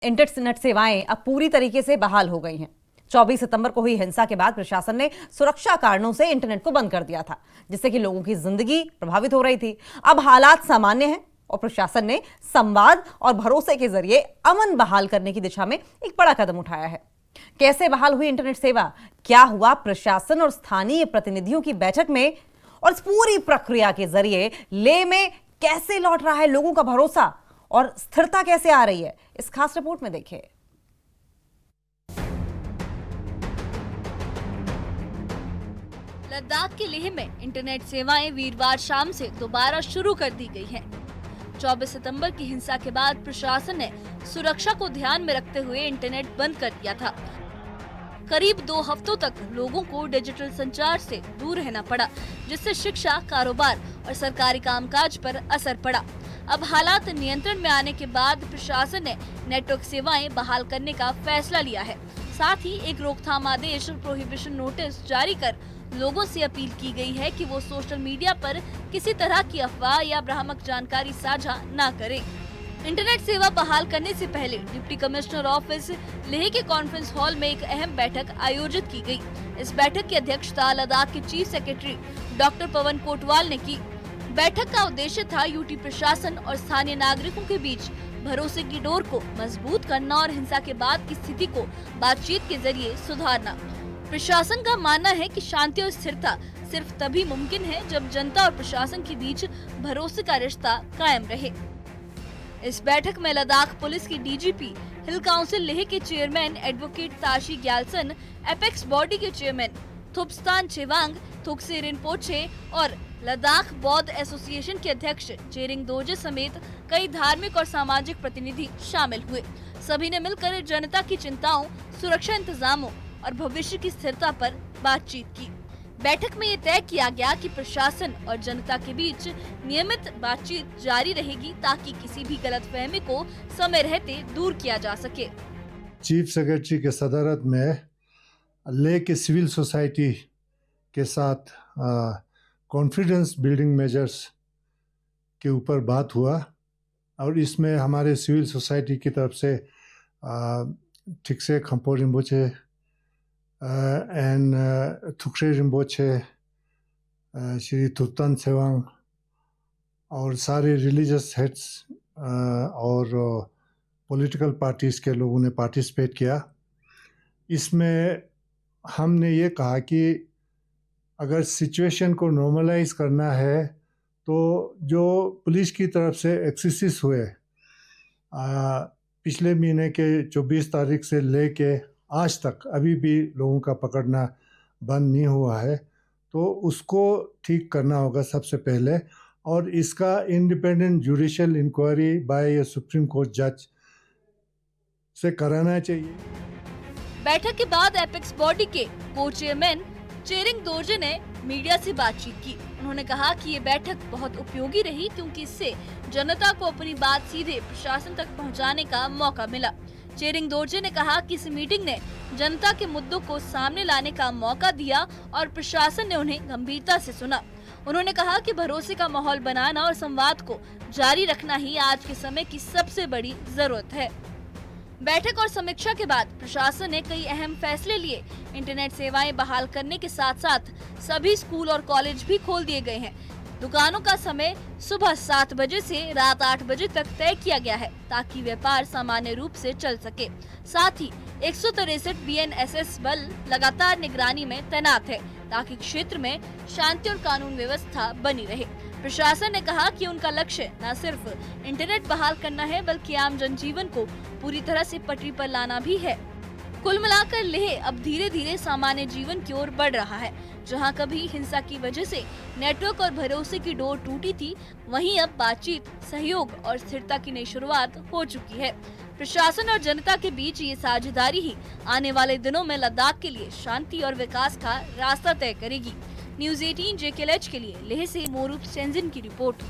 Internet सेवाएं अब पूरी तरीके से बहाल हो गई हैं। 24 सितंबर को हुई हिंसा के बाद प्रशासन ने सुरक्षा कारणों से इंटरनेट को बंद कर दिया था, जिससे कि लोगों की जिंदगी प्रभावित हो रही थी। अब हालात सामान्य हैं और प्रशासन ने संवाद और भरोसे के जरिए अमन बहाल करने की दिशा में एक बड़ा कदम उठाया है। कैसे बहाल हुई इंटरनेट सेवा, क्या हुआ प्रशासन और स्थानीय प्रतिनिधियों की बैठक में, और इस पूरी प्रक्रिया के जरिए लेह में कैसे लौट रहा है लोगों का भरोसा और स्थिरता कैसे आ रही है, इस खास रिपोर्ट में देखिए। लद्दाख के लेह में इंटरनेट सेवाएं वीरवार शाम से दोबारा शुरू कर दी गई हैं। 24 सितंबर की हिंसा के बाद प्रशासन ने सुरक्षा को ध्यान में रखते हुए इंटरनेट बंद कर दिया था। करीब 2 हफ्तों तक लोगों को डिजिटल संचार से दूर रहना पड़ा, जिससे शिक्षा, कारोबार और सरकारी कामकाज पर असर पड़ा। अब हालात नियंत्रण में आने के बाद प्रशासन ने नेटवर्क सेवाएं बहाल करने का फैसला लिया है। साथ ही एक रोकथाम आदेश और प्रोहिबिशन नोटिस जारी कर लोगों से अपील की गई है कि वो सोशल मीडिया पर किसी तरह की अफवाह या भ्रामक जानकारी साझा न करें। इंटरनेट सेवा बहाल करने से पहले डिप्टी कमिश्नर ऑफिस लेह के कॉन्फ्रेंस हॉल में एक अहम बैठक आयोजित की गई। इस बैठक की अध्यक्षता लद्दाख के चीफ सेक्रेटरी डॉक्टर पवन कोटवाल ने की। बैठक का उद्देश्य था यूटी प्रशासन और स्थानीय नागरिकों के बीच भरोसे की डोर को मजबूत करना और हिंसा के बाद की स्थिति को बातचीत के जरिए सुधारना। प्रशासन का मानना है कि शांति और स्थिरता सिर्फ तभी मुमकिन है जब जनता और प्रशासन के बीच भरोसे का रिश्ता कायम रहे। इस बैठक में लद्दाख पुलिस की डीजीपी, हिल काउंसिल लेह के chairman advocate Tashi Gyalson, apex body के चेयरमैन थुपस्तान चेवांग थुक्से रिनपोचे और लद्दाख बौद्ध एसोसिएशन के अध्यक्ष चेरिंग दोरजे समेत कई धार्मिक और सामाजिक प्रतिनिधि शामिल हुए। सभी ने मिलकर जनता की चिंताओं, सुरक्षा इंतजामों और भविष्य की स्थिरता पर बातचीत की। बैठक में ये तय किया गया कि प्रशासन और जनता के बीच नियमित बातचीत जारी रहेगी ताकि किसी भी गलतफहमी को समय रहते दूर किया जा सके। चीफ सेक्रेटरी के सदारत में लेह के सिविल सोसाइटी के साथ कॉन्फिडेंस बिल्डिंग मेजर्स के ऊपर बात हुआ और इसमें हमारे सिविल सोसाइटी की तरफ से ठिकसे खम्पो रिम्पोचे एंड थुक्से रिम्पोचे, श्री थुप्तान सेवांग और सारे रिलीजियस हेड्स और पॉलिटिकल पार्टीज़ के लोगों ने पार्टिसिपेट किया। इसमें हमने ये कहा कि अगर सिचुएशन को नॉर्मलाइज करना है तो जो पुलिस की तरफ से एक्सेसिस हुए पिछले महीने के 24 तारीख से लेके आज तक अभी भी लोगों का पकड़ना बंद नहीं हुआ है, तो उसको ठीक करना होगा सबसे पहले, और इसका independent judicial inquiry by supreme court जज से कराना चाहिए। बैठक के बाद एपेक्स बॉडी के को चेयरमैन चेरिंग दोरजे ने मीडिया से बातचीत की। उन्होंने कहा कि ये बैठक बहुत उपयोगी रही क्योंकि इससे जनता को अपनी बात सीधे प्रशासन तक पहुंचाने का मौका मिला। चेरिंग दोरजे ने कहा कि इस मीटिंग ने जनता के मुद्दों को सामने लाने का मौका दिया और प्रशासन ने उन्हें गंभीरता से सुना। उन्होंने कहा कि भरोसे का माहौल बनाना और संवाद को जारी रखना ही आज के समय की सबसे बड़ी जरूरत है। बैठक और समीक्षा के बाद प्रशासन ने कई अहम फैसले लिए। इंटरनेट सेवाएं बहाल करने के साथ साथ सभी स्कूल और कॉलेज भी खोल दिए गए हैं। दुकानों का समय सुबह 7 बजे से रात 8 बजे तक तय किया गया है ताकि व्यापार सामान्य रूप से चल सके। साथ ही 163 बीएनएसएस बल लगातार निगरानी में तैनात है ताकि क्षेत्र में शांति और कानून व्यवस्था बनी रहे। प्रशासन ने कहा कि उनका लक्ष्य न सिर्फ इंटरनेट बहाल करना है बल्कि आम जनजीवन को पूरी तरह से पटरी पर लाना भी है। कुल मिलाकर लेह अब धीरे धीरे सामान्य जीवन की ओर बढ़ रहा है। जहां कभी हिंसा की वजह से नेटवर्क और भरोसे की डोर टूटी थी, वहीं अब बातचीत, सहयोग और स्थिरता की नई शुरुआत हो चुकी है। प्रशासन और जनता के बीच ये साझेदारी ही आने वाले दिनों में लद्दाख के लिए शांति और विकास का रास्ता तय करेगी। न्यूज़ 18 JKLH के लिए लेह से मोरूप सेंजिन की रिपोर्ट।